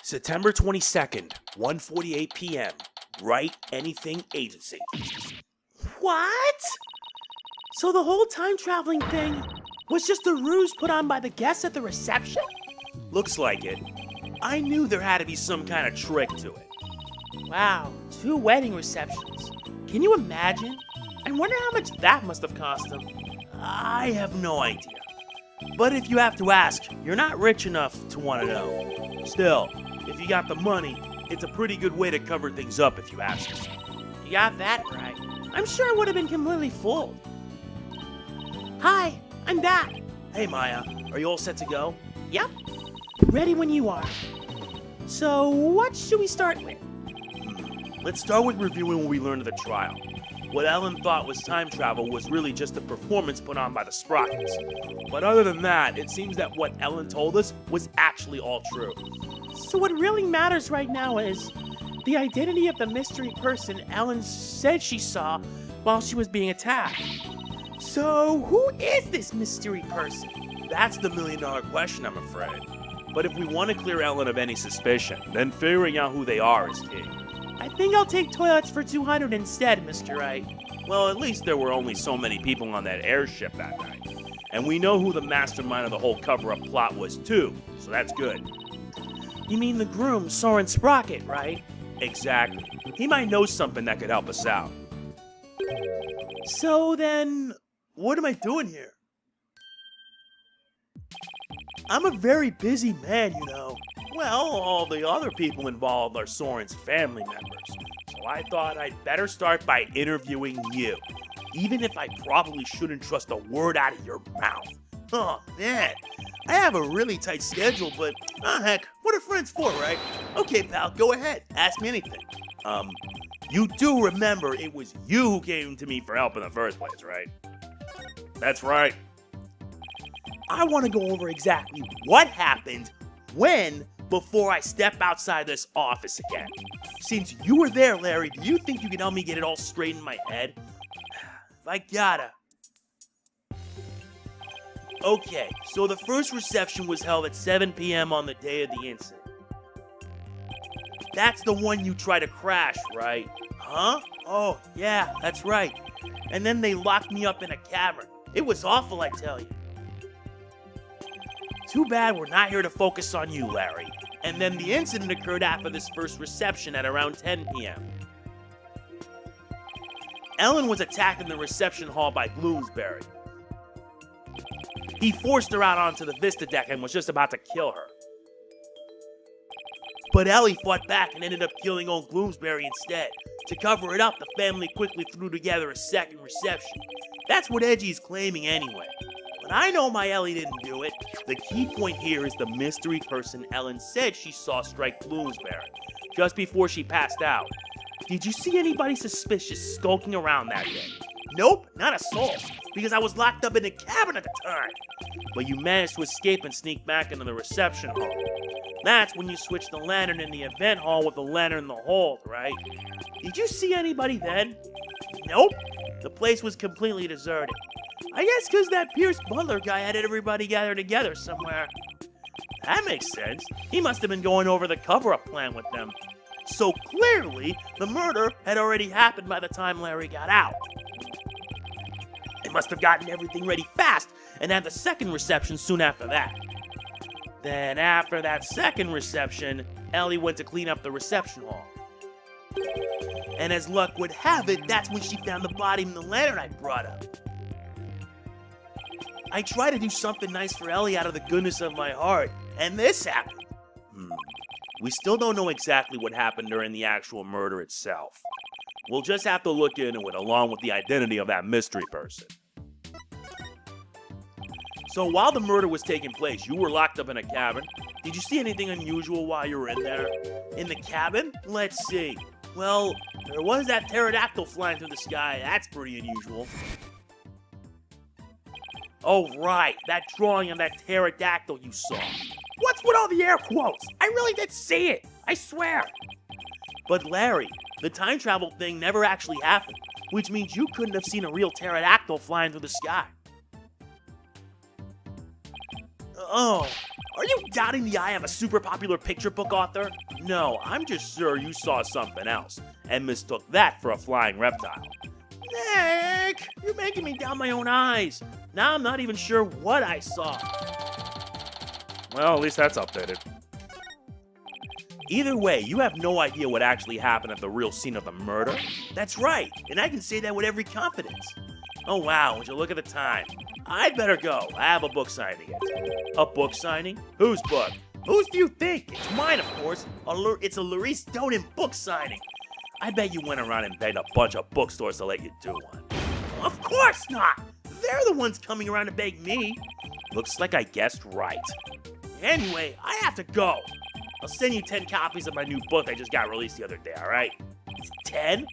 September 22nd, 1:48 p.m. Wright Anything Agency. What? So the whole time-traveling thing was just a ruse put on by the guests at the reception? Looks like it. I knew there had to be some kind of trick to it. Wow, 2 wedding receptions. Can you imagine? I wonder how much that must have cost them. I have no idea. But if you have to ask, you're not rich enough to want to know. Still, if you got the money, it's a pretty good way to cover things up if you ask me. You got that right. I'm sure I would have been completely fooled. Hi, I'm back. Hey Maya, are you all set to go? Yep. Ready when you are. So, what should we start with? Let's start with reviewing what we learned at the trial. What Ellen thought was time travel was really just a performance put on by the Sprockets. But other than that, it seems that what Ellen told us was actually all true. So what really matters right now is the identity of the mystery person Ellen said she saw while she was being attacked. So who is this mystery person? That's the million-dollar question, I'm afraid. But if we want to clear Ellen of any suspicion, then figuring out who they are is key. I think I'll take toilets for 200 instead, Mr. Wright. Well, at least there were only so many people on that airship that night. And we know who the mastermind of the whole cover-up plot was too, so that's good. You mean the groom, Soren Sprocket, right? Exactly. He might know something that could help us out. So then, what am I doing here? I'm a very busy man, you know. Well, all the other people involved are Soren's family members. So I thought I'd better start by interviewing you. Even if I probably shouldn't trust a word out of your mouth. Oh, man. I have a really tight schedule, but, heck, what are friends for, right? Okay, pal, go ahead. Ask me anything. You do remember it was you who came to me for help in the first place, right? That's right. I want to go over exactly what happened, when, before I step outside this office again. Since you were there, Larry, do you think you can help me get it all straight in my head? If I gotta. Okay, so the first reception was held at 7 p.m. on the day of the incident. That's the one you tried to crash, right? Huh? Oh, yeah, that's right. And then they locked me up in a cavern. It was awful, I tell you. Too bad we're not here to focus on you, Larry. And then the incident occurred after this first reception at around 10 p.m. Ellen was attacked in the reception hall by Bloomsbury. He forced her out onto the Vista deck and was just about to kill her. But Ellie fought back and ended up killing old Bloomsbury instead. To cover it up, the family quickly threw together a second reception. That's what Edgy's claiming anyway. But I know my Ellie didn't do it. The key point here is the mystery person Ellen said she saw strike Bloomsbury just before she passed out. Did you see anybody suspicious skulking around that day? Nope, not a soul, because I was locked up in a cabin at the time. But you managed to escape and sneak back into the reception hall. That's when you switched the lantern in the event hall with the lantern in the hold, right? Did you see anybody then? Nope, the place was completely deserted. I guess because that Pierce Butler guy had everybody gathered together somewhere. That makes sense. He must have been going over the cover-up plan with them. So clearly, the murder had already happened by the time Larry got out. They must have gotten everything ready fast and had the second reception soon after that. Then after that second reception, Ellie went to clean up the reception hall. And as luck would have it, that's when she found the body in the lantern I brought up. I tried to do something nice for Ellie out of the goodness of my heart, and this happened. We still don't know exactly what happened during the actual murder itself. We'll just have to look into it along with the identity of that mystery person. So while the murder was taking place, you were locked up in a cabin. Did you see anything unusual while you were in there? In the cabin? Let's see. Well, there was that pterodactyl flying through the sky. That's pretty unusual. Oh, right. That drawing of that pterodactyl you saw. What's with all the air quotes? I really did see it. I swear. But Larry, the time travel thing never actually happened, which means you couldn't have seen a real pterodactyl flying through the sky. Oh, Are you doubting the eye of a super popular picture book author? No, I'm just sure you saw something else and mistook that for a flying reptile. Nick, you're making me doubt my own eyes. Now I'm not even sure what I saw. Well, at least that's updated. Either way, you have no idea what actually happened at the real scene of the murder. That's right, and I can say that with every confidence. Oh wow, would you look at the time? I'd better go. I have a book signing to get to. A book signing? Whose book? Whose do you think? It's mine, of course. It's a Laurice Doden book signing. I bet you went around and begged a bunch of bookstores to let you do one. Of course not! They're the ones coming around to beg me. Looks like I guessed right. Anyway, I have to go. I'll send you 10 copies of my new book that just got released the other day, alright? 10?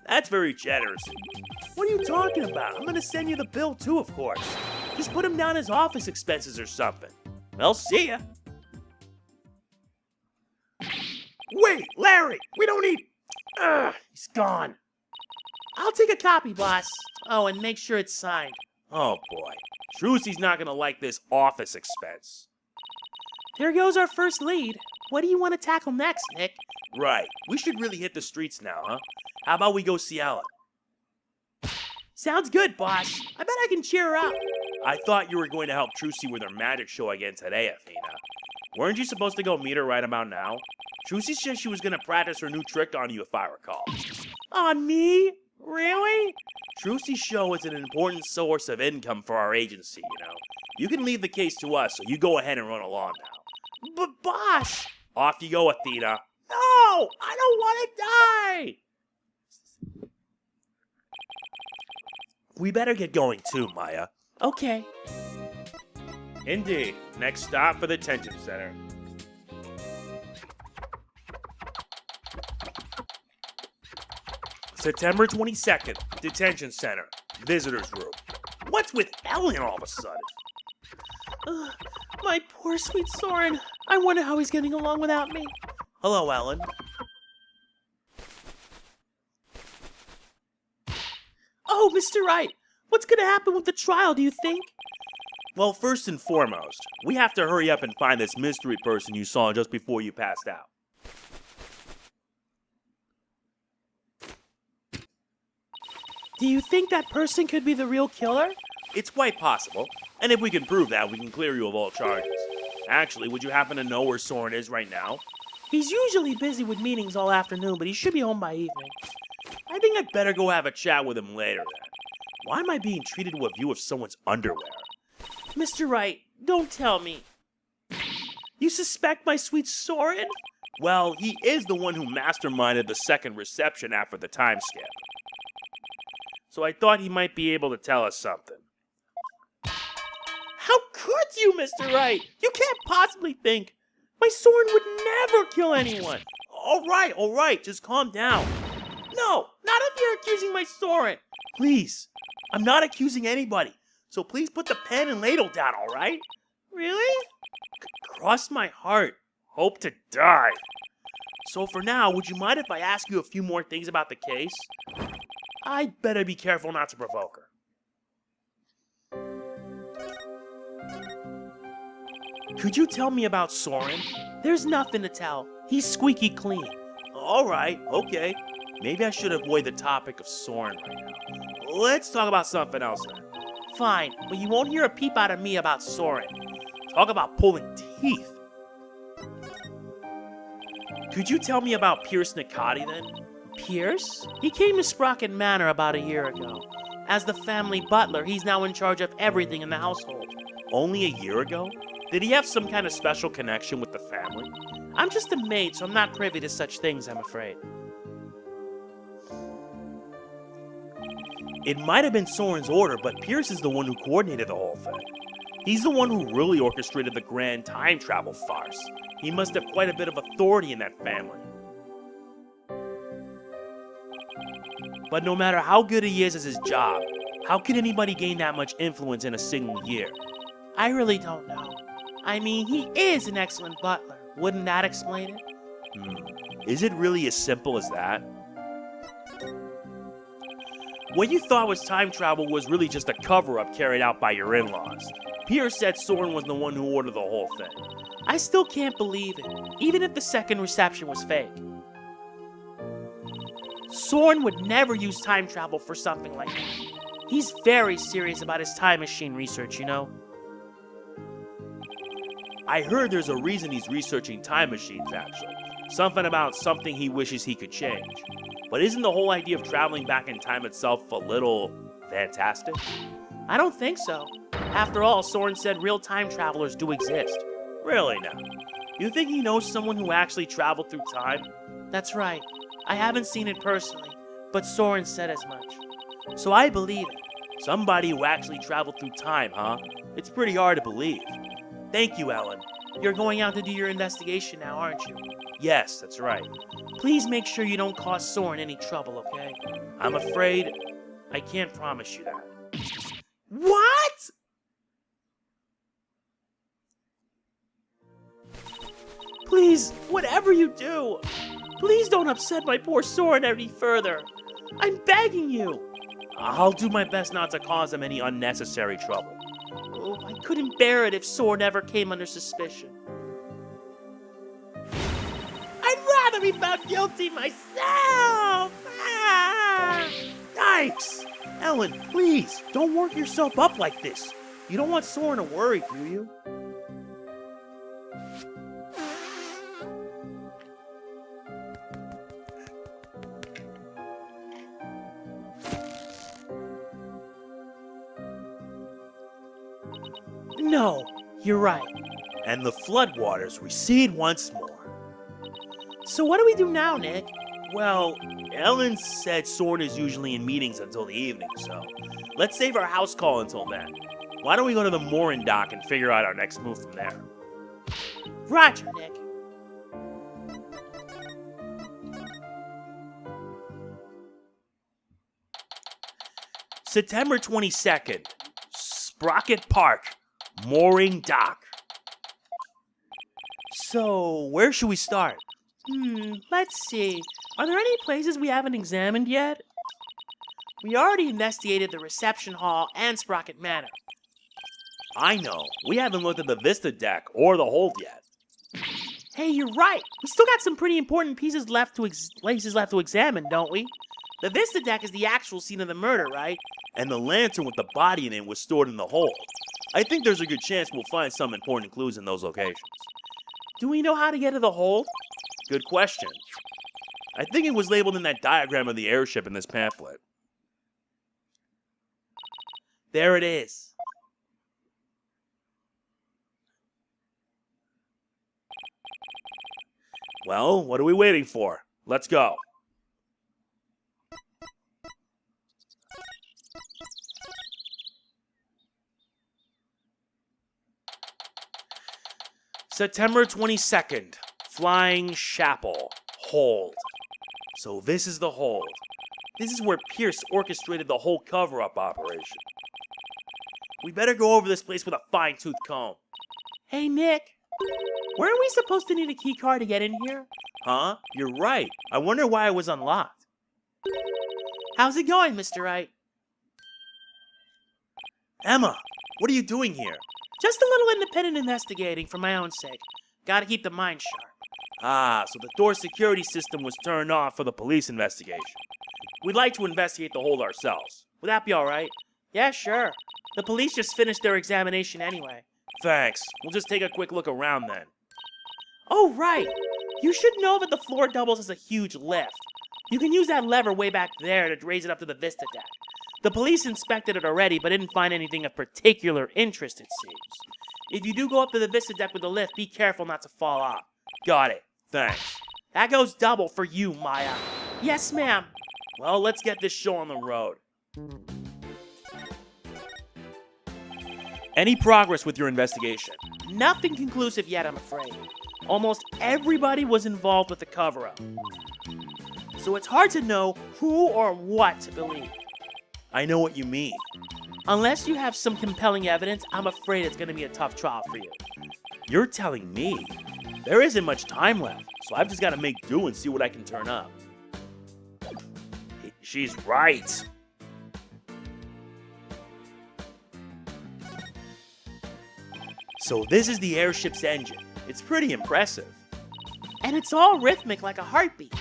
That's very generous. What are you talking about? I'm gonna send you the bill too, of course. Just put him down as office expenses or something. Well, see ya. Wait, Larry! We don't need... he's gone. I'll take a copy, boss. Oh, and make sure it's signed. Oh boy. Trucy's not gonna like this office expense. There goes our first lead. What do you want to tackle next, Nick? Right. We should really hit the streets now, huh? How about we go see Ellen? Sounds good, boss. I bet I can cheer her up. I thought you were going to help Trucy with her magic show again today, Athena. Weren't you supposed to go meet her right about now? Trucy said she was going to practice her new trick on you, if I recall. On me? Really? Trucy's show is an important source of income for our agency, you know. You can leave the case to us, so you go ahead and run along now. But boss! Off you go, Athena. No! I don't want to die! We better get going too, Maya. Okay. Indeed. Next stop for the detention center. September 22nd, detention center, visitor's room. What's with Ellen all of a sudden? My poor sweet Soren. I wonder how he's getting along without me. Hello, Ellen. Oh, Mr. Wright. What's going to happen with the trial, do you think? Well, first and foremost, we have to hurry up and find this mystery person you saw just before you passed out. Do you think that person could be the real killer? It's quite possible, and if we can prove that, we can clear you of all charges. Actually, would you happen to know where Soren is right now? He's usually busy with meetings all afternoon, but he should be home by evening. I think I'd better go have a chat with him later then. Why am I being treated to a view of someone's underwear? Mr. Wright, don't tell me. You suspect my sweet Soren? Well, he is the one who masterminded the second reception after the time skip. So I thought he might be able to tell us something. How could you, Mr. Wright? You can't possibly think. My Soren would never kill anyone. All right, just calm down. No, not if you're accusing my Soren. Please, I'm not accusing anybody, so please put the pen and ladle down, all right? Really? Cross my heart. Hope to die. So for now, would you mind if I ask you a few more things about the case? I'd better be careful not to provoke her. Could you tell me about Soren? There's nothing to tell. He's squeaky clean. All right, okay. Maybe I should avoid the topic of Soren right now. Let's talk about something else then. Fine, but you won't hear a peep out of me about Soren. Talk about pulling teeth. Could you tell me about Pierce Nicati then? Pierce? He came to Sprocket Manor about a year ago. As the family butler, he's now in charge of everything in the household. Only a year ago? Did he have some kind of special connection with the family? I'm just a maid, so I'm not privy to such things, I'm afraid. It might have been Soren's order, but Pierce is the one who coordinated the whole thing. He's the one who really orchestrated the grand time travel farce. He must have quite a bit of authority in that family. But no matter how good he is at his job, how could anybody gain that much influence in a single year? I really don't know. I mean, he is an excellent butler. Wouldn't that explain it? Is it really as simple as that? What you thought was time travel was really just a cover-up carried out by your in-laws. Pierce said Soren was the one who ordered the whole thing. I still can't believe it, even if the second reception was fake. Soren would never use time travel for something like that. He's very serious about his time machine research, you know? I heard there's a reason he's researching time machines, actually. Something about something he wishes he could change. But isn't the whole idea of traveling back in time itself a little fantastic? I don't think so. After all, Soren said real time travelers do exist. Really now? You think he knows someone who actually traveled through time? That's right. I haven't seen it personally, but Soren said as much. So I believe it. Somebody who actually traveled through time, huh? It's pretty hard to believe. Thank you, Ellen. You're going out to do your investigation now, aren't you? Yes, that's right. Please make sure you don't cause Soren any trouble, okay? I'm afraid I can't promise you that. What? Please, whatever you do, please don't upset my poor Soren any further. I'm begging you. I'll do my best not to cause him any unnecessary trouble. Oh, I couldn't bear it if Soren ever came under suspicion. I'd rather be found guilty myself! Ah! Yikes! Ellen, please, don't work yourself up like this. You don't want Soren to worry, do you? No, you're right. And the floodwaters recede once more. So what do we do now, Nick? Well, Ellen said Soren is usually in meetings until the evening, so let's save our house call until then. Why don't we go to the mooring dock and figure out our next move from there? Roger, Nick. September 22nd, Sprocket Park, mooring dock. So, where should we start? Let's see. Are there any places we haven't examined yet? We already investigated the reception hall and Sprocket Manor. I know. We haven't looked at the Vista deck or the hold yet. Hey, you're right. We still got some pretty important places left to examine, don't we? The Vista deck is the actual scene of the murder, right? And the lantern with the body in it was stored in the hold. I think there's a good chance we'll find some important clues in those locations. Do we know how to get to the hold? Good question. I think it was labeled in that diagram of the airship in this pamphlet. There it is. Well, what are we waiting for? Let's go. September 22nd, Flying Chapel, hold. So this is the hold. This is where Pierce orchestrated the whole cover-up operation. We better go over this place with a fine-tooth comb. Hey, Nick. Weren't we supposed to need a key card to get in here? Huh? You're right. I wonder why it was unlocked. How's it going, Mr. Wright? Emma, what are you doing here? Just a little independent investigating for my own sake. Gotta keep the mind sharp. Ah, so the door security system was turned off for the police investigation. We'd like to investigate the hold ourselves. Would that be alright? Yeah, sure. The police just finished their examination anyway. Thanks. We'll just take a quick look around then. Oh, right. You should know that the floor doubles as a huge lift. You can use that lever way back there to raise it up to the Vista deck. The police inspected it already, but didn't find anything of particular interest, it seems. If you do go up to the Vista deck with the lift, be careful not to fall off. Got it. Thanks. That goes double for you, Maya. Yes, ma'am. Well, let's get this show on the road. Any progress with your investigation? Nothing conclusive yet, I'm afraid. Almost everybody was involved with the cover-up. So it's hard to know who or what to believe. I know what you mean. Unless you have some compelling evidence, I'm afraid it's going to be a tough trial for you. You're telling me? There isn't much time left, so I've just got to make do and see what I can turn up. She's right. So this is the airship's engine. It's pretty impressive. And it's all rhythmic like a heartbeat.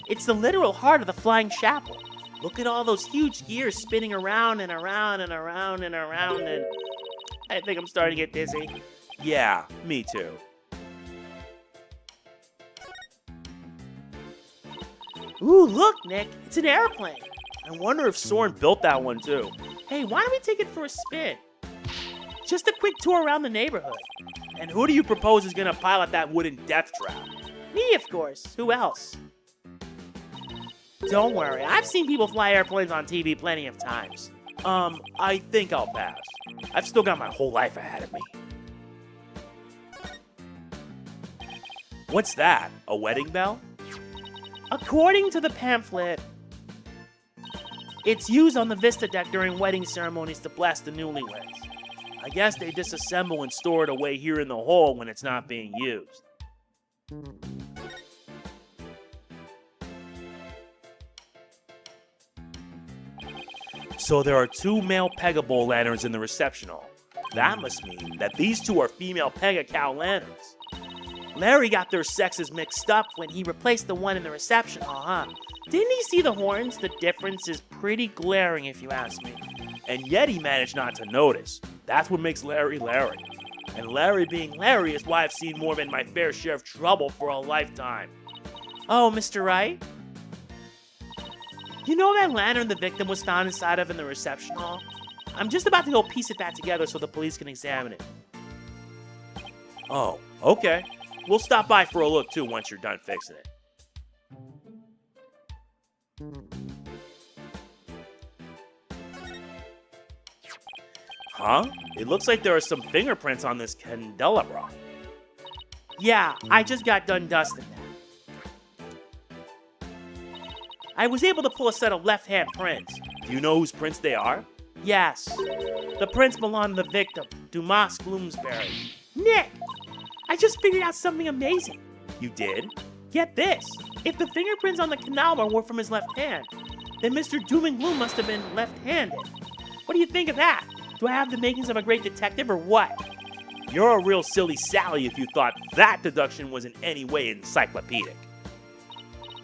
It's the literal heart of the Flying Chapel. Look at all those huge gears spinning around and around and around and around, and I think I'm starting to get dizzy. Yeah, me too. Ooh, look, Nick, it's an airplane. I wonder if Soren built that one too. Hey, why don't we take it for a spin? Just a quick tour around the neighborhood. And who do you propose is gonna pilot that wooden death trap? Me, of course. Who else? Don't worry, I've seen people fly airplanes on TV plenty of times. I think I'll pass. I've still got my whole life ahead of me. What's that? A wedding bell? According to the pamphlet, it's used on the Vista deck during wedding ceremonies to bless the newlyweds. I guess they disassemble and store it away here in the hole when it's not being used. So there are 2 male Pega-Bowl lanterns in the reception hall. That must mean that these 2 are female Pega-Cow lanterns. Larry got their sexes mixed up when he replaced the one in the reception hall, huh? Didn't he see the horns? The difference is pretty glaring if you ask me. And yet he managed not to notice. That's what makes Larry Larry. And Larry being Larry is why I've seen more than my fair share of trouble for a lifetime. Oh, Mr. Wright? You know that lantern the victim was found inside of in the reception hall? I'm just about to go piece that together so the police can examine it. Oh, okay. We'll stop by for a look too once you're done fixing it. Huh? It looks like there are some fingerprints on this candelabra. Yeah, I just got done dusting that. I was able to pull a set of left-hand prints. Do you know whose prints they are? Yes. The prints belong to the victim, Dumas Gloomsbury. Nick! I just figured out something amazing. You did? Get this. If the fingerprints on the candelabra were from his left hand, then Mr. Doom and Gloom must have been left-handed. What do you think of that? Do I have the makings of a great detective or what? You're a real silly Sally if you thought that deduction was in any way encyclopedic.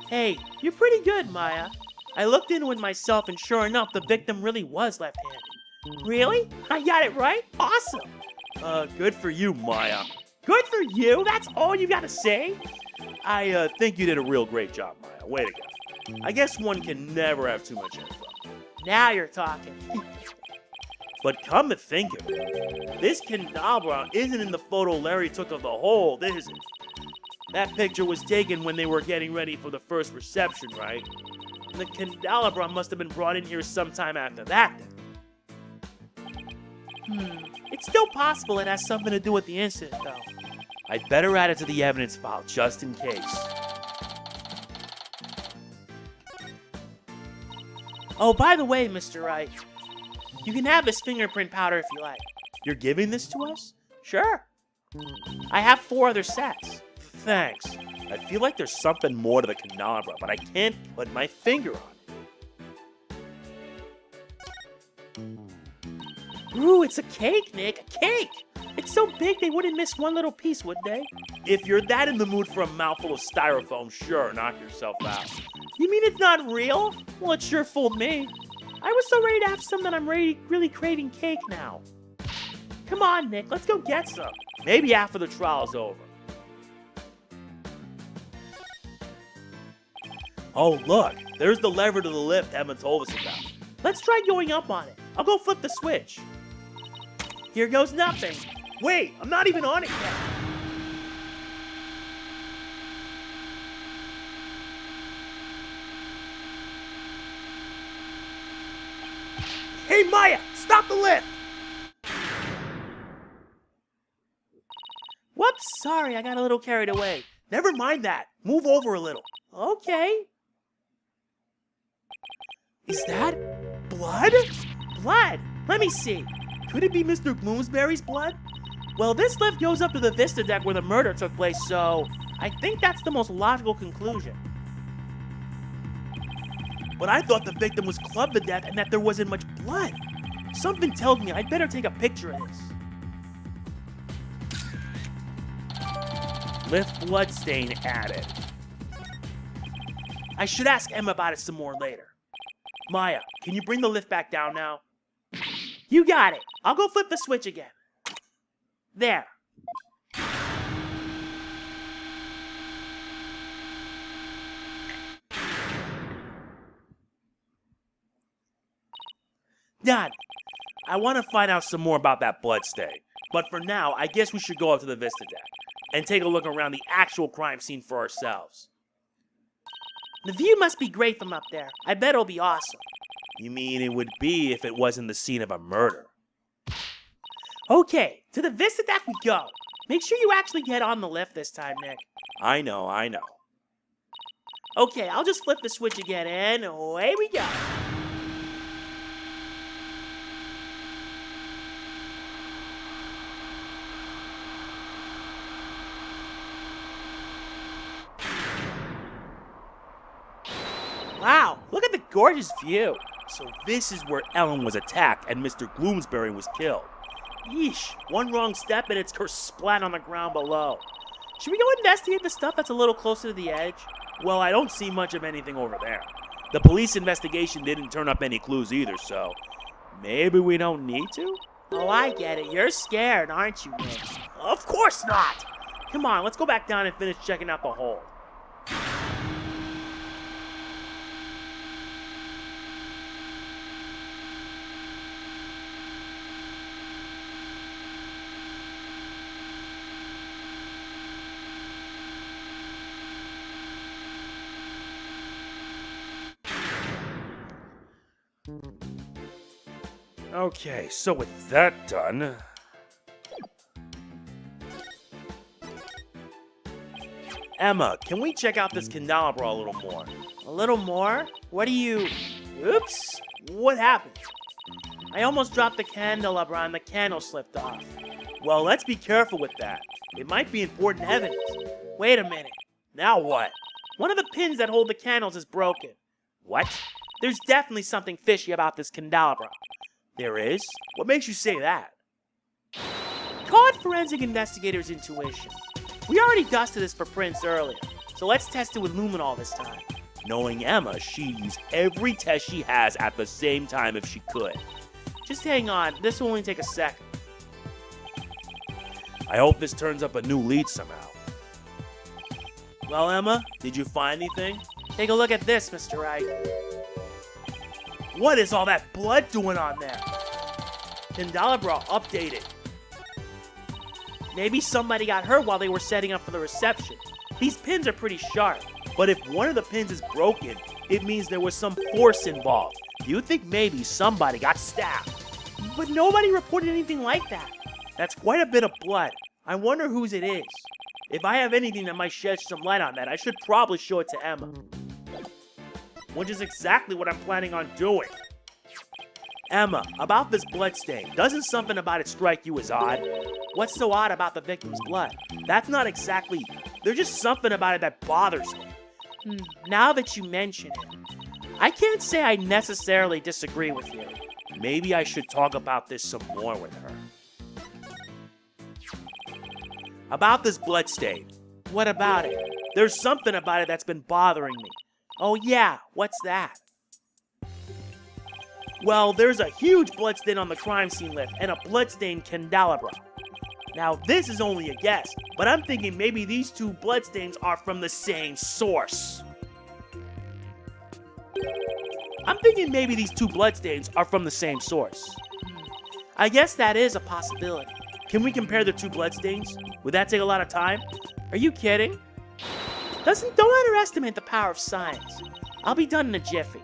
Hey, you're pretty good, Maya. I looked into it myself and sure enough, the victim really was left-handed. Really? I got it right? Awesome! Good for you, Maya. Good for you? That's all you gotta say? I think you did a real great job, Maya. Way to go. I guess one can never have too much info. Now you're talking. But come to think of it, this candelabra isn't in the photo Larry took of the hole, is it? That picture was taken when they were getting ready for the first reception, right? And the candelabra must have been brought in here sometime after that. It's still possible it has something to do with the incident, though. I'd better add it to the evidence file just in case. Oh, by the way, Mr. Wright, you can have this fingerprint powder if you like. You're giving this to us? Sure. I have 4 other sets. Thanks. I feel like there's something more to the candelabra, but I can't put my finger on it. Ooh, it's a cake, Nick. A cake! It's so big they wouldn't miss one little piece, would they? If you're that in the mood for a mouthful of styrofoam, sure, knock yourself out. You mean it's not real? Well, it sure fooled me. I was so ready to have some that I'm really craving cake now. Come on, Nick, let's go get some. Maybe after the trial's over. Oh, look, there's the lever to the lift Emma told us about. Let's try going up on it. I'll go flip the switch. Here goes nothing. Wait, I'm not even on it yet. Hey, Maya, stop the lift! Whoops, sorry, I got a little carried away. Never mind that. Move over a little. Okay. Is that blood? Blood? Let me see. Could it be Mr. Gloomsbury's blood? Well, this lift goes up to the Vista deck where the murder took place, so I think that's the most logical conclusion. But I thought the victim was clubbed to death and that there wasn't much blood. Something tells me I'd better take a picture of this. Lift bloodstain added. I should ask Emma about it some more later. Maya, can you bring the lift back down now? You got it. I'll go flip the switch again. There. Dad, I want to find out some more about that bloodstain. But for now, I guess we should go up to the Vista deck and take a look around the actual crime scene for ourselves. The view must be great from up there. I bet it'll be awesome. You mean it would be if it wasn't the scene of a murder? Okay, to the Vista deck we go. Make sure you actually get on the lift this time, Nick. I know. Okay, I'll just flip the switch again and away we go. Wow, look at the gorgeous view. So this is where Ellen was attacked and Mr. Gloomsbury was killed. Yeesh, one wrong step and it's her splat on the ground below. Should we go investigate the stuff that's a little closer to the edge? Well, I don't see much of anything over there. The police investigation didn't turn up any clues either, so maybe we don't need to? Oh, I get it. You're scared, aren't you, Nick? Of course not! Come on, let's go back down and finish checking out the hole. Okay, so with that done... Emma, can we check out this candelabra a little more? A little more? What do you... Oops! What happened? I almost dropped the candelabra and the candle slipped off. Well, let's be careful with that. It might be important evidence. Wait a minute. Now what? One of the pins that hold the candles is broken. What? There's definitely something fishy about this candelabra. There is? What makes you say that? Call it forensic investigator's intuition. We already dusted this for prints earlier, so let's test it with luminol this time. Knowing Emma, she'd use every test she has at the same time if she could. Just hang on, this will only take a second. I hope this turns up a new lead somehow. Well, Emma, did you find anything? Take a look at this, Mr. Wright. What is all that blood doing on there? Candelabra updated. Maybe somebody got hurt while they were setting up for the reception. These pins are pretty sharp. But if one of the pins is broken, it means there was some force involved. Do you think maybe somebody got stabbed? But nobody reported anything like that. That's quite a bit of blood. I wonder whose it is. If I have anything that might shed some light on that, I should probably show it to Emma. Which is exactly what I'm planning on doing. Emma, about this bloodstain, doesn't something about it strike you as odd? What's so odd about the victim's blood? That's not exactly... There's just something about it that bothers me. Now that you mention it, I can't say I necessarily disagree with you. Maybe I should talk about this some more with her. About this bloodstain. What about it? There's something about it that's been bothering me. Oh yeah, what's that? Well, there's a huge bloodstain on the crime scene lift and a bloodstained candelabra. Now, this is only a guess, but I'm thinking maybe these two bloodstains are from the same source. I guess that is a possibility. Can we compare the two bloodstains? Would that take a lot of time? Are you kidding? Don't underestimate the power of science. I'll be done in a jiffy.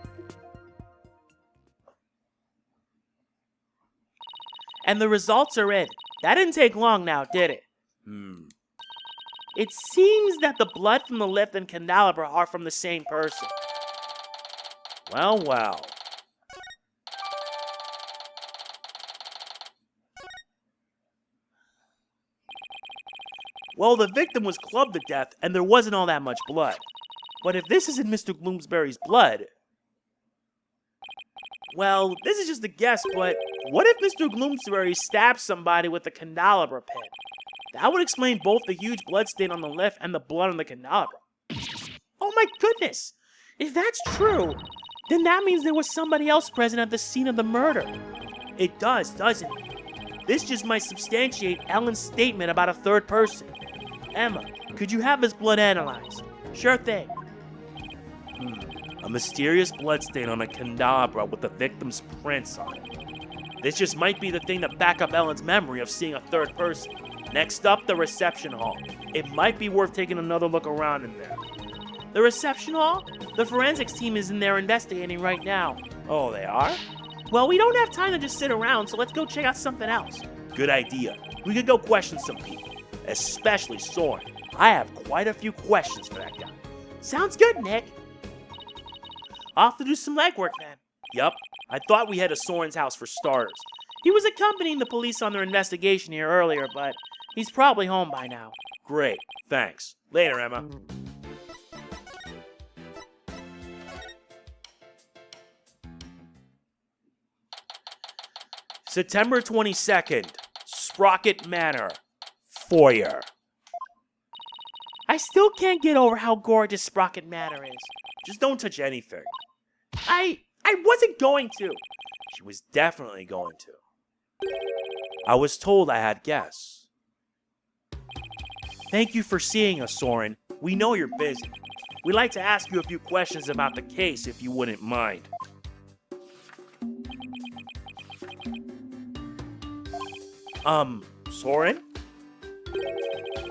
And the results are in. That didn't take long now, did it? It seems that the blood from the lift and candelabra are from the same person. Well, well. Well, the victim was clubbed to death and there wasn't all that much blood. But if this isn't Mr. Gloomsbury's blood... Well, this is just a guess, but what if Mr. Gloomsbury stabbed somebody with a candelabra pin? That would explain both the huge blood stain on the left and the blood on the candelabra. Oh my goodness! If that's true, then that means there was somebody else present at the scene of the murder. It does, doesn't it? This just might substantiate Ellen's statement about a third person. Emma, could you have his blood analyzed? Sure thing. A mysterious bloodstain on a candelabra with the victim's prints on it. This just might be the thing to back up Ellen's memory of seeing a third person. Next up, the reception hall. It might be worth taking another look around in there. The reception hall? The forensics team is in there investigating right now. Oh, they are? Well, we don't have time to just sit around, so let's go check out something else. Good idea. We could go question some people, especially Soren. I have quite a few questions for that guy. Sounds good, Nick. Off to do some legwork then. Yup, I thought we headed to Soren's house for starters. He was accompanying the police on their investigation here earlier, but he's probably home by now. Great, thanks. Later, Emma. September 22nd, Sprocket Manor, foyer. I still can't get over how gorgeous Sprocket Manor is. Just don't touch anything. I wasn't going to. She was definitely going to. I was told I had guests. Thank you for seeing us, Soren. We know you're busy. We'd like to ask you a few questions about the case, if you wouldn't mind. Soren?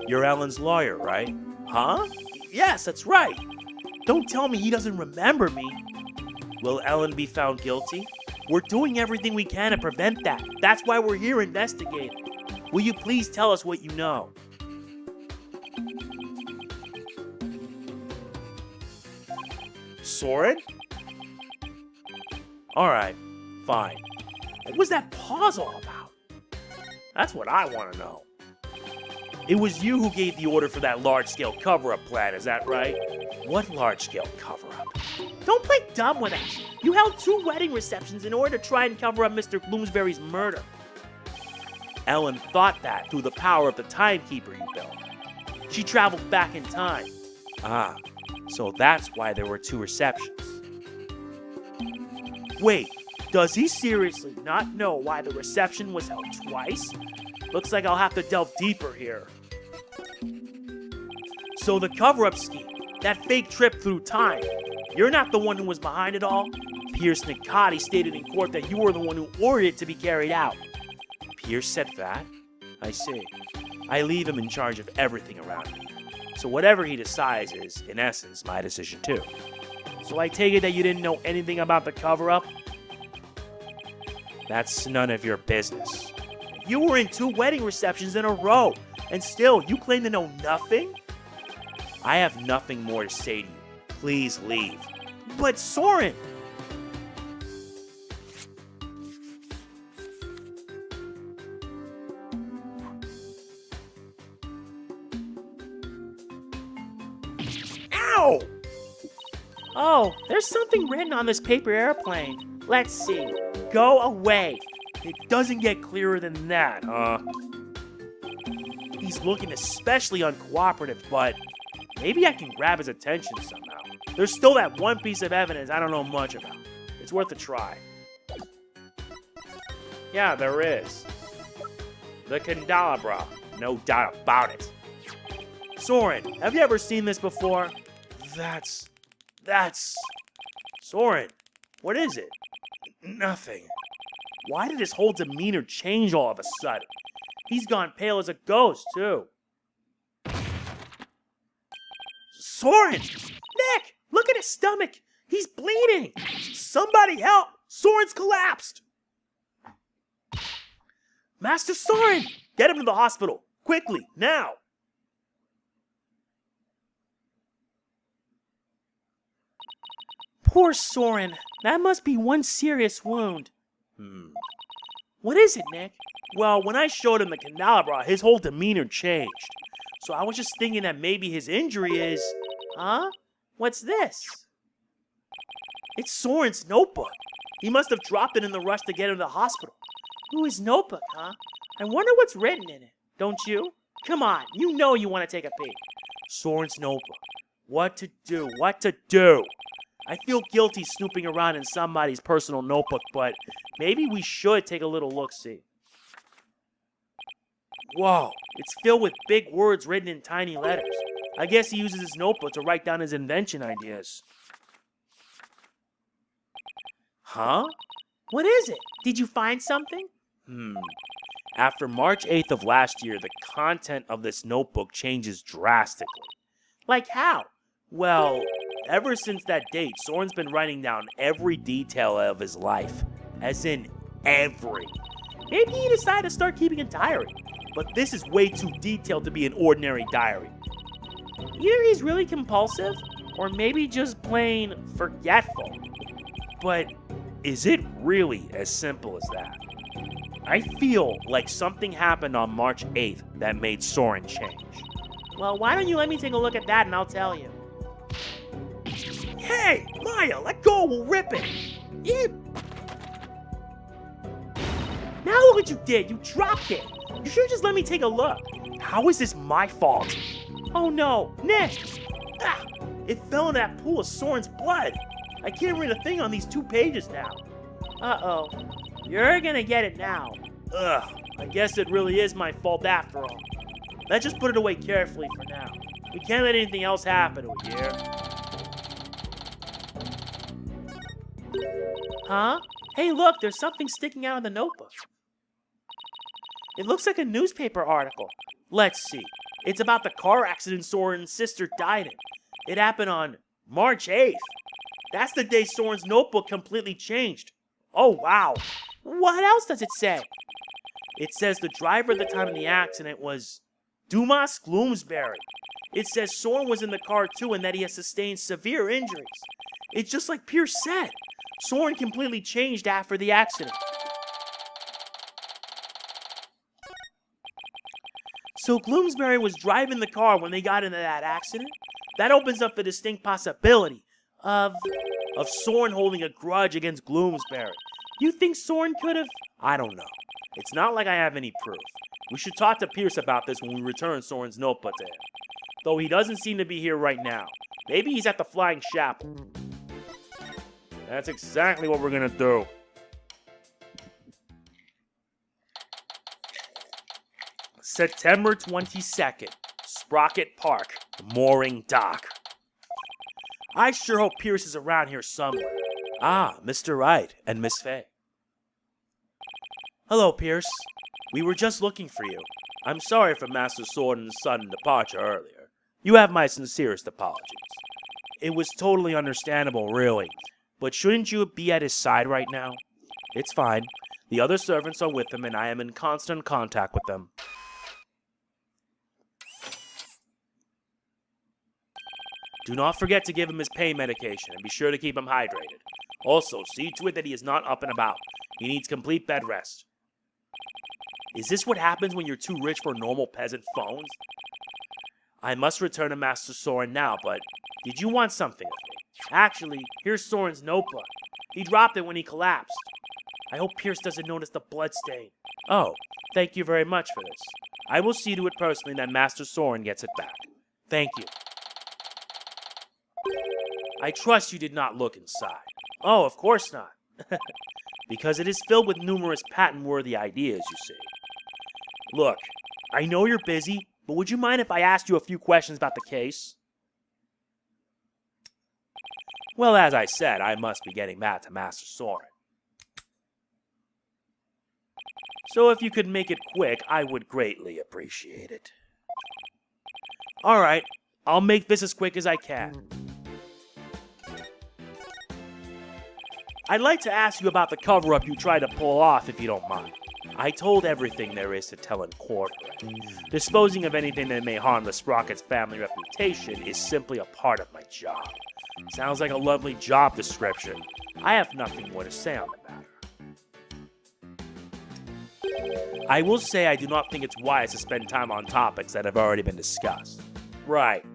You're Ellen's lawyer, right? Huh? Yes, that's right. Don't tell me he doesn't remember me. Will Ellen be found guilty? We're doing everything we can to prevent that. That's why we're here investigating. Will you please tell us what you know? Soren? Alright, fine. What was that pause all about? That's what I want to know. It was you who gave the order for that large-scale cover-up plan, is that right? What large-scale cover-up? Don't play dumb with us. You held 2 wedding receptions in order to try and cover up Mr. Bloomsbury's murder. Ellen thought that through the power of the timekeeper you built. She traveled back in time. Ah, so that's why there were 2 receptions. Wait, does he seriously not know why the reception was held twice? Looks like I'll have to delve deeper here. So the cover-up scheme, that fake trip through time, you're not the one who was behind it all? Pierce Nicati stated in court that you were the one who ordered it to be carried out. Pierce said that? I see. I leave him in charge of everything around me. So whatever he decides is, in essence, my decision too. So I take it that you didn't know anything about the cover-up? That's none of your business. You were in 2 wedding receptions in a row, and still you claim to know nothing? I have nothing more to say to you. Please leave. But Soren! Ow! Oh, there's something written on this paper airplane. Let's see. Go away. It doesn't get clearer than that, huh? He's looking especially uncooperative, but maybe I can grab his attention somehow. There's still that one piece of evidence I don't know much about. It's worth a try. Yeah, there is. The candelabra. No doubt about it. Soren, have you ever seen this before? That's... Soren, what is it? Nothing. Why did his whole demeanor change all of a sudden? He's gone pale as a ghost, too. Soren! Nick! Look at his stomach! He's bleeding! Somebody help! Soren's collapsed! Master Soren! Get him to the hospital! Quickly, now! Poor Soren. That must be one serious wound. What is it, Nick? Well, when I showed him the candelabra, his whole demeanor changed. So I was just thinking that maybe his injury is... Huh? What's this? It's Soren's notebook. He must have dropped it in the rush to get him to the hospital. Ooh, his notebook, huh? I wonder what's written in it. Don't you? Come on, you know you want to take a peek. Soren's notebook. What to do? What to do? I feel guilty snooping around in somebody's personal notebook, but maybe we should take a little look-see. Whoa, it's filled with big words written in tiny letters. I guess he uses his notebook to write down his invention ideas. Huh? What is it? Did you find something? After March 8th of last year, the content of this notebook changes drastically. Like how? Well, ever since that date, Soren's been writing down every detail of his life. As in, every. Maybe he decided to start keeping a diary. But this is way too detailed to be an ordinary diary. Either he's really compulsive, or maybe just plain forgetful. But is it really as simple as that? I feel like something happened on March 8th that made Soren change. Well, why don't you let me take a look at that and I'll tell you. Hey, Maya, let go, we'll rip it. Now look what you did, you dropped it. You should just let me take a look. How is this my fault? Oh no, Nick! Ah, it fell in that pool of Soren's blood. I can't read a thing on these 2 pages now. Uh-oh. You're gonna get it now. Ugh, I guess it really is my fault after all. Let's just put it away carefully for now. We can't let anything else happen, we hear? Huh? Hey, look, there's something sticking out of the notebook. It looks like a newspaper article. Let's see. It's about the car accident Soren's sister died in. It happened on March 8th. That's the day Soren's notebook completely changed. Oh, wow. What else does it say? It says the driver at the time of the accident was Dumas Gloomsbury. It says Soren was in the car too and that he has sustained severe injuries. It's just like Pierce said. Soren completely changed after the accident. So Gloomsbury was driving the car when they got into that accident? That opens up the distinct possibility of Soren holding a grudge against Gloomsbury. You think Soren could have? I don't know. It's not like I have any proof. We should talk to Pierce about this when we return Soren's notebook to him. Though he doesn't seem to be here right now. Maybe he's at the Flying Chapel. That's exactly what we're gonna do. September 22nd, Sprocket Park, Mooring Dock. I sure hope Pierce is around here somewhere. Ah, Mr. Wright and Miss Fay. Hello, Pierce. We were just looking for you. I'm sorry for Master Soren's sudden departure earlier. You have my sincerest apologies. It was totally understandable, really. But shouldn't you be at his side right now? It's fine. The other servants are with him and I am in constant contact with them. Do not forget to give him his pain medication and be sure to keep him hydrated. Also, see to it that he is not up and about. He needs complete bed rest. Is this what happens when you're too rich for normal peasant phones? I must return to Master Soren now, but did you want something of me? Actually, here's Soren's notebook. He dropped it when he collapsed. I hope Pierce doesn't notice the blood stain. Oh, thank you very much for this. I will see to it personally that Master Soren gets it back. Thank you. I trust you did not look inside. Oh, of course not. Because it is filled with numerous patent-worthy ideas, you see. Look, I know you're busy, but would you mind if I asked you a few questions about the case? Well, as I said, I must be getting back to Master Soren. So if you could make it quick, I would greatly appreciate it. Alright, I'll make this as quick as I can. I'd like to ask you about the cover-up you tried to pull off, if you don't mind. I told everything there is to tell in court. Disposing of anything that may harm the Sprocket's family reputation is simply a part of my job. Sounds like a lovely job description. I have nothing more to say on the matter. I will say I do not think it's wise to spend time on topics that have already been discussed. Right.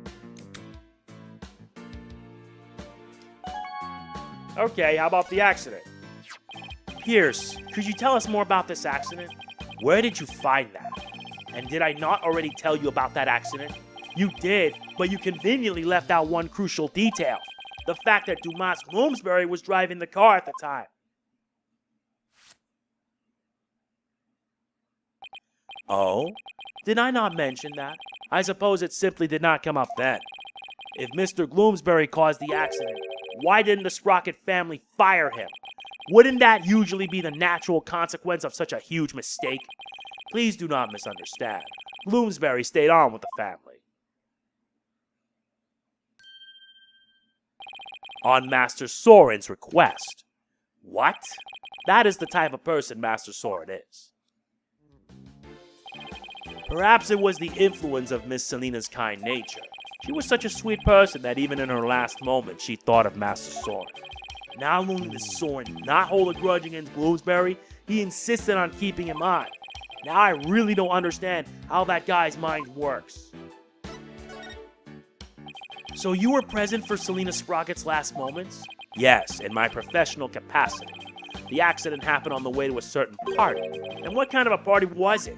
Okay, how about the accident? Pierce, could you tell us more about this accident? Where did you find that? And did I not already tell you about that accident? You did, but you conveniently left out one crucial detail. The fact that Dumas Bloomsbury was driving the car at the time. Oh? Did I not mention that? I suppose it simply did not come up then. If Mr. Bloomsbury caused the accident, why didn't the Sprocket family fire him? Wouldn't that usually be the natural consequence of such a huge mistake? Please do not misunderstand. Bloomsbury stayed on with the family. On Master Soren's request. What? That is the type of person Master Soren is. Perhaps it was the influence of Miss Selina's kind nature. She was such a sweet person that even in her last moment she thought of Master Soren. Not only did Soren not hold a grudge against Bloomsbury, he insisted on keeping him on. Now I really don't understand how that guy's mind works. So you were present for Selina Sprocket's last moments? Yes, in my professional capacity. The accident happened on the way to a certain party. And what kind of a party was it?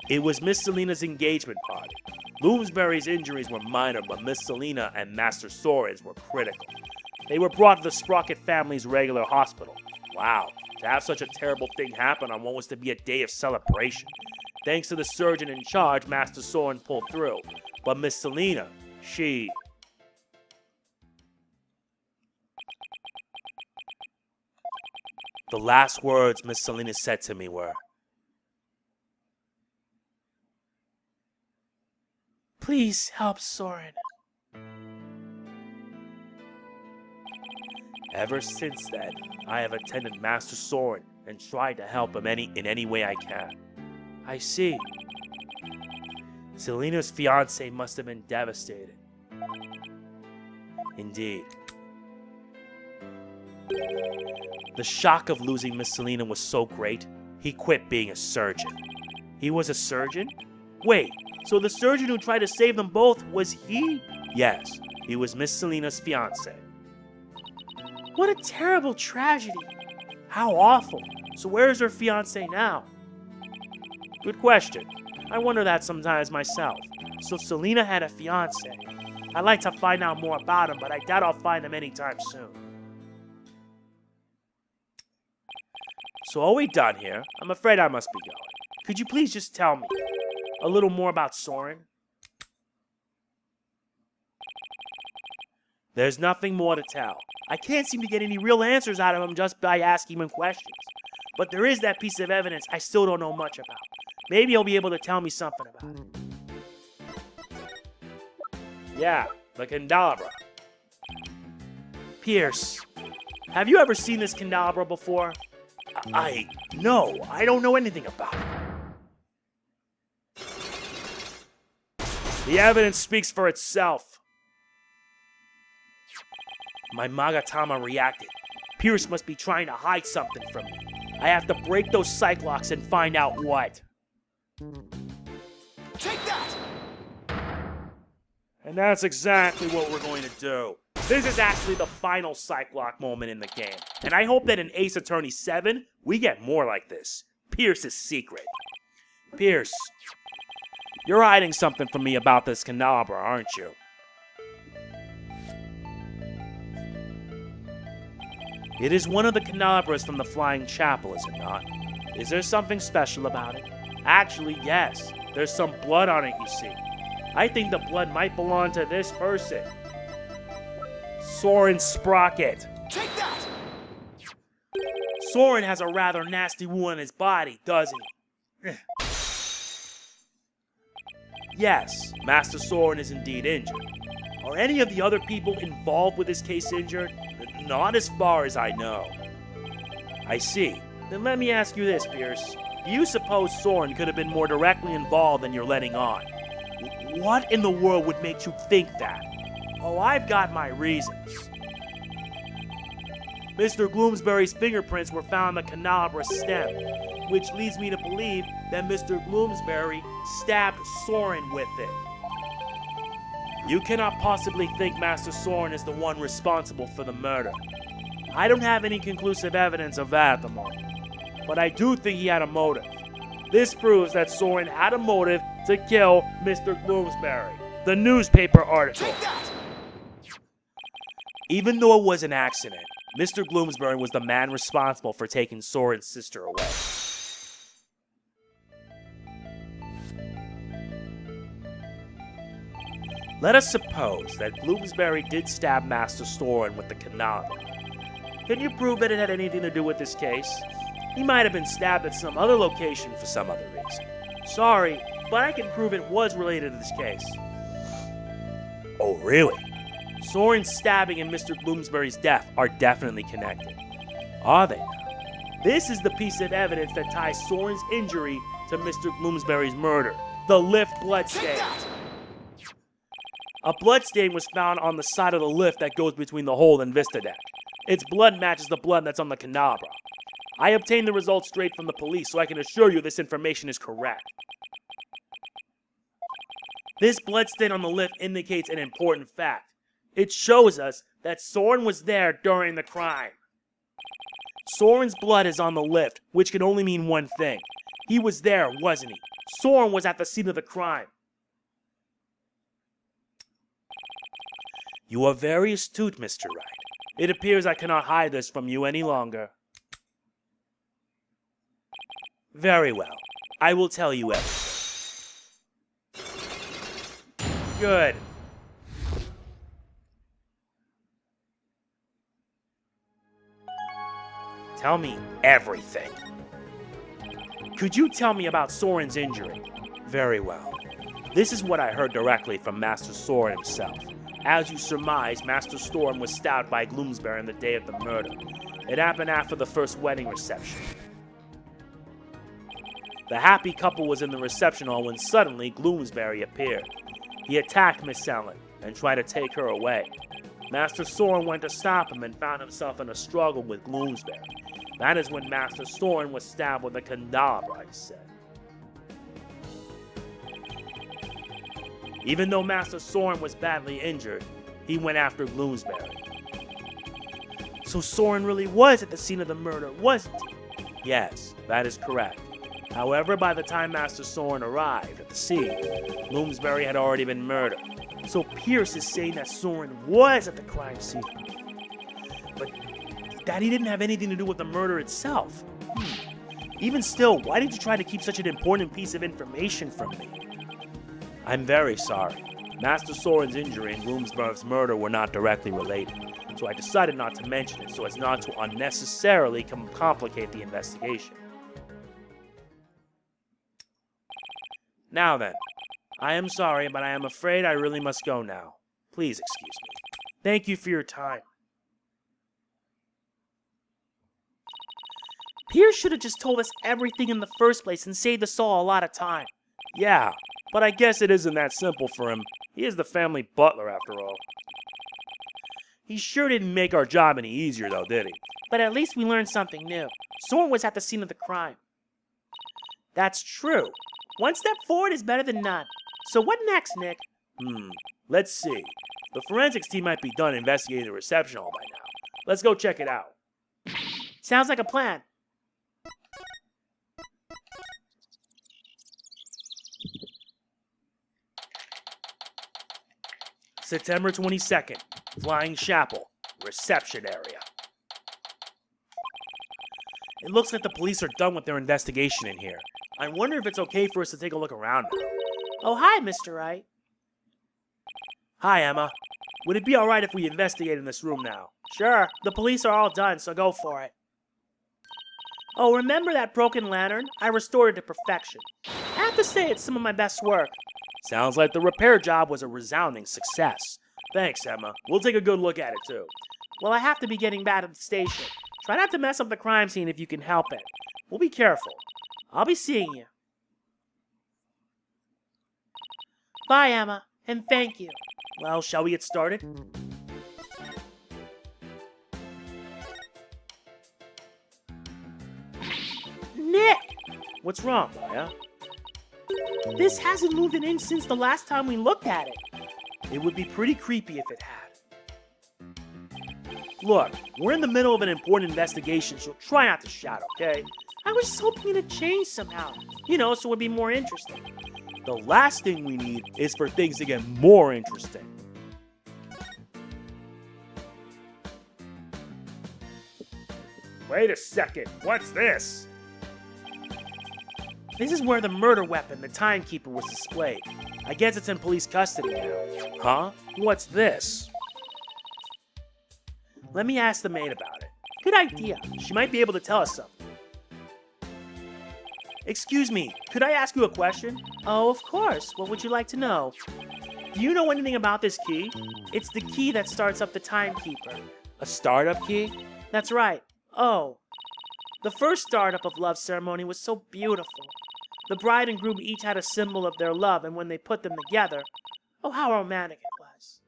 It was Miss Selina's engagement party. Bloomsbury's injuries were minor, but Miss Selina and Master Soren's were critical. They were brought to the Sprocket family's regular hospital. Wow, to have such a terrible thing happen on what was to be a day of celebration. Thanks to the surgeon in charge, Master Soren pulled through. But Miss Selina, she... The last words Miss Selina said to me were, "Please help Soren." Ever since then, I have attended Master Soren and tried to help him in any way I can. I see. Selina's fiancé must have been devastated. Indeed. The shock of losing Miss Selina was so great, he quit being a surgeon. He was a surgeon? Wait, so the surgeon who tried to save them both, was he? Yes, he was Miss Selina's fiancé. What a terrible tragedy. How awful. So where is her fiancé now? Good question. I wonder that sometimes myself. So Selina had a fiancé. I'd like to find out more about him, but I doubt I'll find him anytime soon. So are we done here? I'm afraid I must be going. Could you please just tell me a little more about Soren? There's nothing more to tell. I can't seem to get any real answers out of him just by asking him questions. But there is that piece of evidence I still don't know much about. Maybe he'll be able to tell me something about it. Yeah, the candelabra. Pierce, have you ever seen this candelabra before? No, I don't know anything about it. The evidence speaks for itself. My Magatama reacted. Pierce must be trying to hide something from me. I have to break those Cyclocks and find out what. Take that! And that's exactly what we're going to do. This is actually the final Cyclock moment in the game. And I hope that in Ace Attorney 7, we get more like this. Pierce's secret. Pierce, you're hiding something from me about this candelabra, aren't you? It is one of the candelabras from the Flying Chapel, is it not? Is there something special about it? Actually, yes. There's some blood on it, you see. I think the blood might belong to this person. Soren Sprocket. Take that! Soren has a rather nasty wound on his body, doesn't he? Yes, Master Soren is indeed injured. Are any of the other people involved with this case injured? Not as far as I know. I see. Then let me ask you this, Pierce. Do you suppose Soren could have been more directly involved than you're letting on? What in the world would make you think that? Oh, I've got my reasons. Mr. Bloomsbury's fingerprints were found on the candelabra stem, which leads me to believe that Mr. Bloomsbury stabbed Soren with it. You cannot possibly think Master Soren is the one responsible for the murder. I don't have any conclusive evidence of that at the moment, but I do think he had a motive. This proves that Soren had a motive to kill Mr. Bloomsbury. The newspaper article. Even though it was an accident, Mr. Bloomsbury was the man responsible for taking Soren's sister away. Let us suppose that Bloomsbury did stab Master Soren with the canal. Can you prove that it had anything to do with this case? He might have been stabbed at some other location for some other reason. Sorry, but I can prove it was related to this case. Oh, really? Soren's stabbing and Mr. Bloomsbury's death are definitely connected. Are they? This is the piece of evidence that ties Soren's injury to Mr. Bloomsbury's murder. The lift bloodstain. A bloodstain was found on the side of the lift that goes between the hold and vista deck. Its blood matches the blood that's on the canabra. I obtained the results straight from the police, so I can assure you this information is correct. This bloodstain on the lift indicates an important fact. It shows us that Soren was there during the crime. Soren's blood is on the lift, which can only mean one thing. He was there, wasn't he? Soren was at the scene of the crime. You are very astute, Mr. Wright. It appears I cannot hide this from you any longer. Very well. I will tell you everything. Good. Tell me everything. Could you tell me about Soren's injury? Very well. This is what I heard directly from Master Soren himself. As you surmise, Master Soren was stabbed by Bloomsbury on the day of the murder. It happened after the first wedding reception. The happy couple was in the reception hall when suddenly Bloomsbury appeared. He attacked Miss Ellen and tried to take her away. Master Soren went to stop him and found himself in a struggle with Bloomsbury. That is when Master Soren was stabbed with a candelabra, he said. Even though Master Soren was badly injured, he went after Bloomsbury. So Soren really was at the scene of the murder, wasn't he? Yes, that is correct. However, by the time Master Soren arrived at the scene, Bloomsbury had already been murdered. So Pierce is saying that Soren was at the crime scene. But that he didn't have anything to do with the murder itself. Even still, why did you try to keep such an important piece of information from me? I'm very sorry. Master Soren's injury and Bloomsbury's murder were not directly related, so I decided not to mention it so as not to unnecessarily complicate the investigation. Now then, I am sorry, but I am afraid I really must go now. Please excuse me. Thank you for your time. Pierce should have just told us everything in the first place and saved us all a lot of time. Yeah, but I guess it isn't that simple for him. He is the family butler, after all. He sure didn't make our job any easier, though, did he? But at least we learned something new. Soren was at the scene of the crime. That's true. One step forward is better than none. So what next, Nick? Let's see. The forensics team might be done investigating the reception hall by now. Let's go check it out. Sounds like a plan. September 22nd, Flying Chapel, reception area. It looks like the police are done with their investigation in here. I wonder if it's okay for us to take a look around now. Oh, hi, Mr. Wright. Hi, Emma. Would it be alright if we investigate in this room now? Sure, the police are all done, so go for it. Oh, remember that broken lantern? I restored it to perfection. I have to say it's some of my best work. Sounds like the repair job was a resounding success. Thanks, Emma. We'll take a good look at it, too. Well, I have to be getting back to the station. Try not to mess up the crime scene if you can help it. We'll be careful. I'll be seeing you. Bye, Emma, and thank you. Well, shall we get started? Nick! What's wrong, Maya? This hasn't moved an inch since the last time we looked at it. It would be pretty creepy if it had. Look, we're in the middle of an important investigation, so try not to shout, okay? I was just hoping to change somehow. You know, so it would be more interesting. The last thing we need is for things to get more interesting. Wait a second, what's this? This is where the murder weapon, the timekeeper, was displayed. I guess it's in police custody now. Huh? What's this? Let me ask the maid about it. Good idea. She might be able to tell us something. Excuse me, could I ask you a question? Oh, of course. What would you like to know? Do you know anything about this key? It's the key that starts up the timekeeper. A startup key? That's right. Oh. The first startup of love ceremony was so beautiful. The bride and groom each had a symbol of their love, and when they put them together, oh, how romantic it was.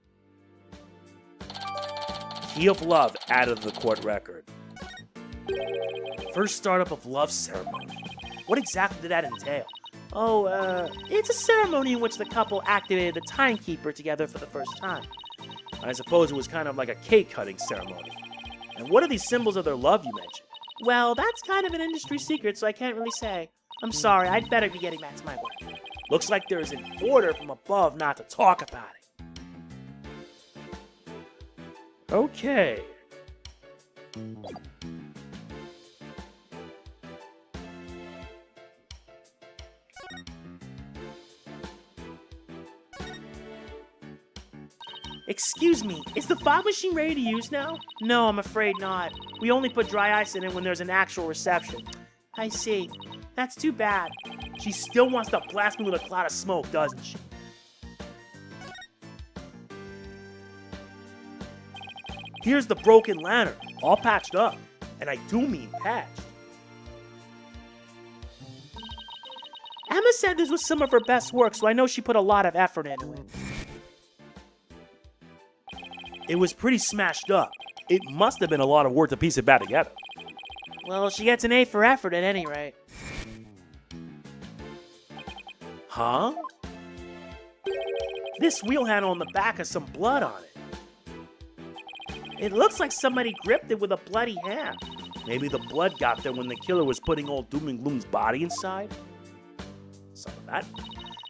Key of love added to the court record. First startup of love ceremony. What exactly did that entail? Oh, it's a ceremony in which the couple activated the timekeeper together for the first time. I suppose it was kind of like a cake-cutting ceremony. And what are these symbols of their love you mentioned? Well, that's kind of an industry secret, so I can't really say. I'm sorry, I'd better be getting back to my work. Looks like there's an order from above not to talk about it. Okay. Excuse me, is the fog machine ready to use now? No, I'm afraid not. We only put dry ice in it when there's an actual reception. I see. That's too bad. She still wants to blast me with a cloud of smoke, doesn't she? Here's the broken lantern, all patched up. And I do mean patched. Emma said this was some of her best work, so I know she put a lot of effort into it. It was pretty smashed up. It must have been a lot of work to piece it back together. Well, she gets an A for effort at any rate. Huh? This wheel handle on the back has some blood on it. It looks like somebody gripped it with a bloody hand. Maybe the blood got there when the killer was putting old Doom and Gloom's body inside? Some of that.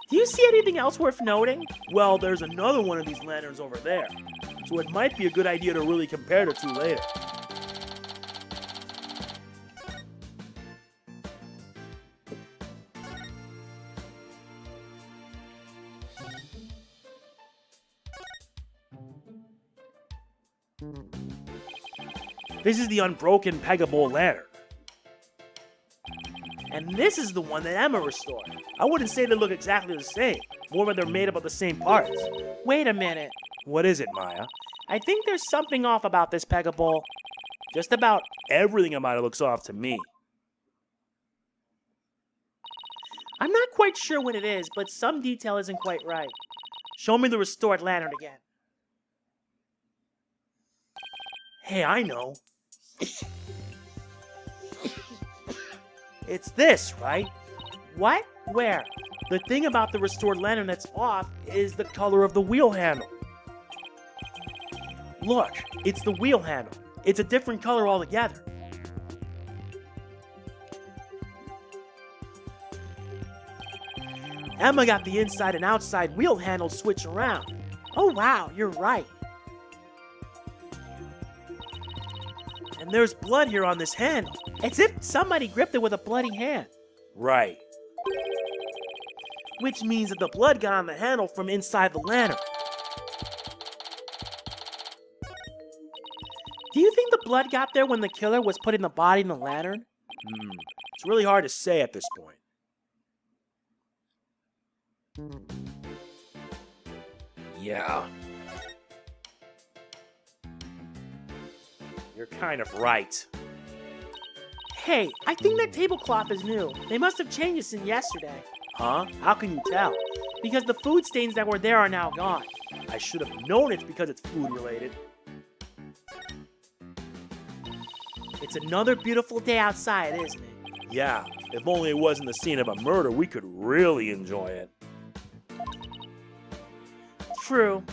Do you see anything else worth noting? Well, there's another one of these lanterns over there. So it might be a good idea to really compare the two later. This is the unbroken Pegable lantern. And this is the one that Emma restored. I wouldn't say they look exactly the same, more when they're made up of the same parts. Wait a minute. What is it, Maya? I think there's something off about this Pegable. Just about everything about it looks off to me. I'm not quite sure what it is, but some detail isn't quite right. Show me the restored lantern again. Hey, I know. It's this, right? What? Where? The thing about the restored lantern that's off is the color of the wheel handle. Look, it's the wheel handle. It's a different color altogether. Emma got the inside and outside wheel handles switched around. Oh wow, you're right. And there's blood here on this handle. It's if somebody gripped it with a bloody hand. Right. Which means that the blood got on the handle from inside the lantern. Do you think the blood got there when the killer was putting the body in the lantern? It's really hard to say at this point. Yeah. You're kind of right. Hey, I think that tablecloth is new. They must have changed it since yesterday. Huh? How can you tell? Because the food stains that were there are now gone. I should have known it's because it's food related. It's another beautiful day outside, isn't it? Yeah, if only it wasn't the scene of a murder, we could really enjoy it. True.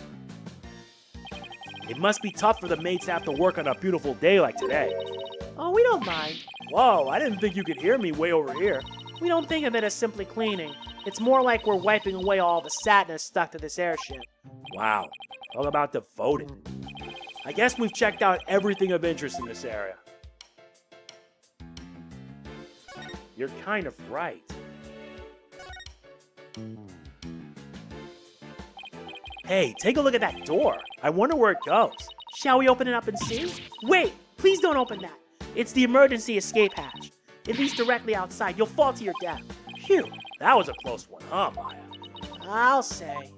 It must be tough for the maids to have to work on a beautiful day like today. Oh, we don't mind. Whoa, I didn't think you could hear me way over here. We don't think of it as simply cleaning. It's more like we're wiping away all the sadness stuck to this airship. Wow, talk about devoted. I guess we've checked out everything of interest in this area. You're kind of right. Hey, take a look at that door. I wonder where it goes. Shall we open it up and see? Wait, please don't open that. It's the emergency escape hatch. It leads directly outside. You'll fall to your death. Phew, that was a close one, huh, Maya? I'll say.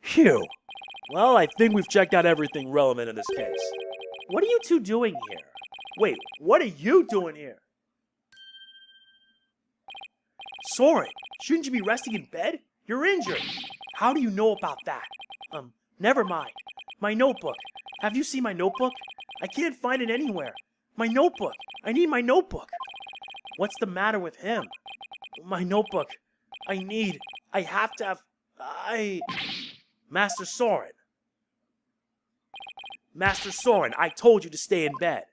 Phew. Well, I think we've checked out everything relevant in this case. What are you two doing here? Wait, what are you doing here? Soren, shouldn't you be resting in bed? You're injured. How do you know about that? Never mind. My notebook. Have you seen my notebook? I can't find it anywhere. My notebook. I need my notebook. What's the matter with him? My notebook. I have to have... Master Soren. Master Soren, I told you to stay in bed.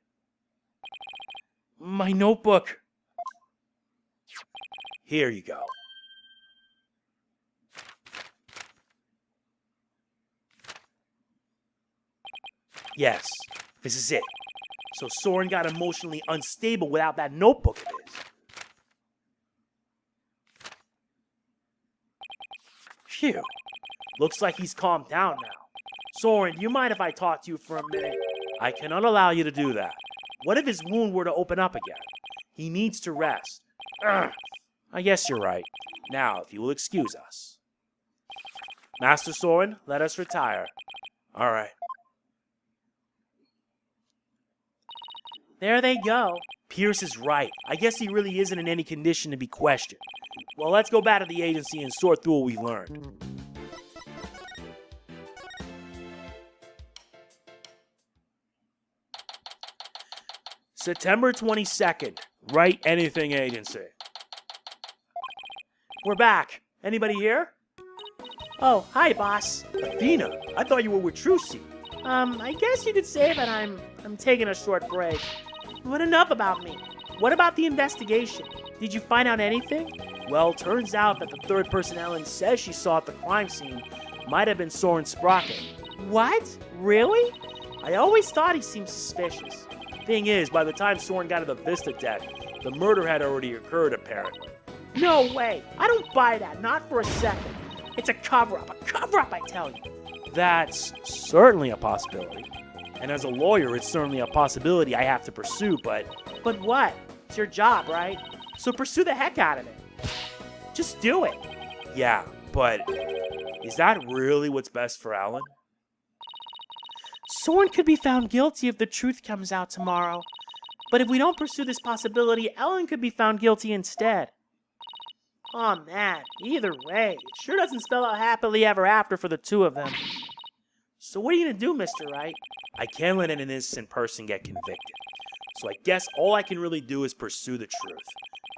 My notebook. Here you go. Yes, this is it. So Soren got emotionally unstable without that notebook of his. Phew. Looks like he's calmed down now. Soren, do you mind if I talk to you for a minute? I cannot allow you to do that. What if his wound were to open up again? He needs to rest. Ugh. I guess you're right. Now, if you will excuse us. Master Soren, let us retire. All right. There they go. Pierce is right. I guess he really isn't in any condition to be questioned. Well, let's go back to the agency and sort through what we learned. September 22nd, Wright Anything Agency. We're back. Anybody here? Oh, hi, boss. Athena, I thought you were with Trucy. I guess you could say that I'm taking a short break. But enough about me. What about the investigation? Did you find out anything? Well, turns out that the third person Ellen says she saw at the crime scene might have been Soren Sprocket. What? Really? I always thought he seemed suspicious. Thing is, by the time Soren got to the Vista deck, the murder had already occurred, apparently. No way! I don't buy that, not for a second. It's a cover-up, I tell you. That's certainly a possibility. And as a lawyer, it's certainly a possibility I have to pursue, but... But what? It's your job, right? So pursue the heck out of it. Just do it. Yeah, but is that really what's best for Alan? Soren could be found guilty if the truth comes out tomorrow. But if we don't pursue this possibility, Ellen could be found guilty instead. Oh man, either way, it sure doesn't spell out happily ever after for the two of them. So what are you gonna do, Mr. Wright? I can't let an innocent person get convicted. So I guess all I can really do is pursue the truth,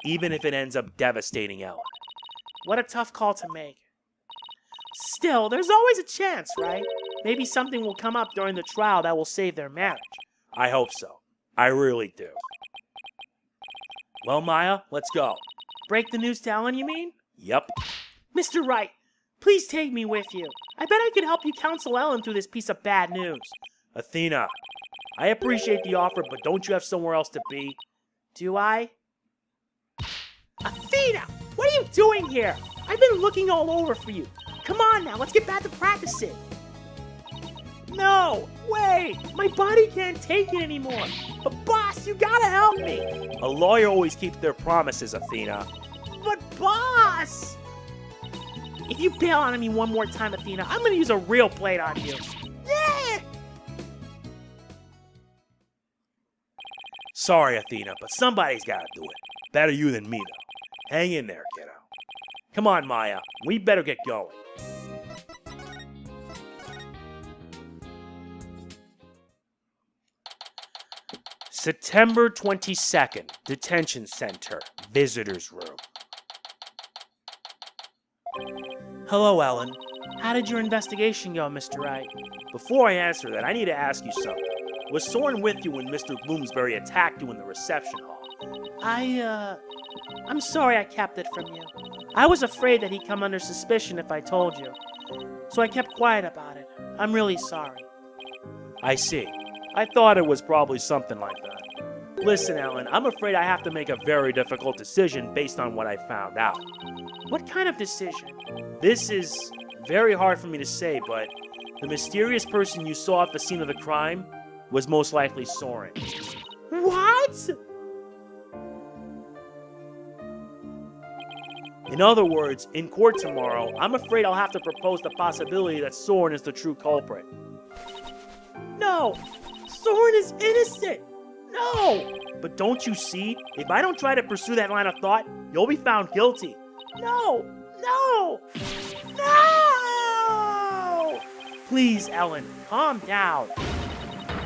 even if it ends up devastating Ellen. What a tough call to make. Still, there's always a chance, right? Maybe something will come up during the trial that will save their marriage. I hope so. I really do. Well, Maya, let's go. Break the news to Ellen, you mean? Yep. Mr. Wright, please take me with you. I bet I could help you counsel Ellen through this piece of bad news. Athena, I appreciate the offer, but don't you have somewhere else to be? Do I? Athena! What are you doing here? I've been looking all over for you. Come on now, let's get back to practicing. No, wait! My body can't take it anymore. But boss, you gotta help me! A lawyer always keeps their promises, Athena. But boss! If you bail on me one more time, Athena, I'm gonna use a real blade on you. Yeah! Sorry, Athena, but somebody's gotta do it. Better you than me, though. Hang in there, kiddo. Come on, Maya. We better get going. September 22nd, Detention Center, Visitor's Room. Hello, Ellen. How did your investigation go, Mr. Wright? Before I answer that, I need to ask you something. Was Soren with you when Mr. Bloomsbury attacked you in the reception hall? I'm sorry I kept it from you. I was afraid that he'd come under suspicion if I told you. So I kept quiet about it. I'm really sorry. I see. I thought it was probably something like that. Listen, Ellen, I'm afraid I have to make a very difficult decision based on what I found out. What kind of decision? This is very hard for me to say, but the mysterious person you saw at the scene of the crime was most likely Soren. What? In other words, in court tomorrow, I'm afraid I'll have to propose the possibility that Soren is the true culprit. No! Soren is innocent! No! But don't you see? If I don't try to pursue that line of thought, you'll be found guilty. No! No! No! Please, Ellen, calm down.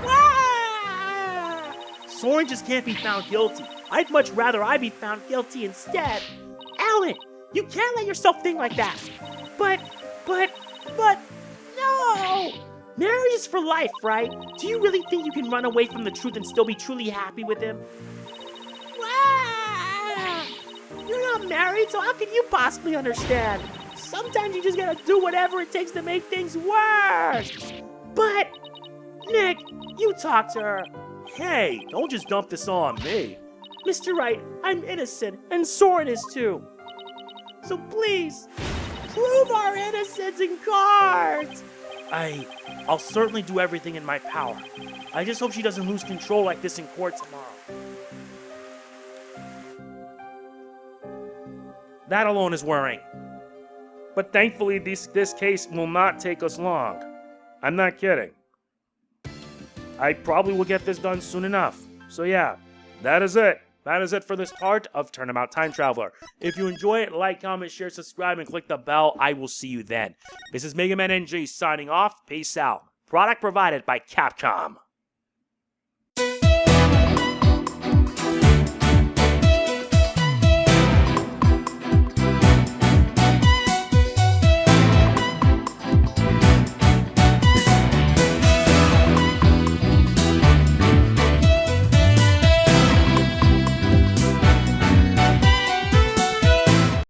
Ah! Soren just can't be found guilty. I'd much rather I be found guilty instead. Ellen, you can't let yourself think like that. But, no! Marriage is for life, right? Do you really think you can run away from the truth and still be truly happy with him? Ah! You're not married, so how can you possibly understand? Sometimes you just gotta do whatever it takes to make things worse. But, Nick, you talk to her. Hey, don't just dump this all on me. Mr. Wright, I'm innocent, and Soren is too. So please, prove our innocence in court! I'll certainly do everything in my power. I just hope she doesn't lose control like this in court tomorrow. That alone is worrying. But thankfully, this case will not take us long. I'm not kidding. I probably will get this done soon enough. So yeah, that is it. That is it for this part of Turnabout Time Traveler. If you enjoy it, like, comment, share, subscribe, and click the bell. I will see you then. This is MegamanNG signing off. Peace out. Product provided by Capcom.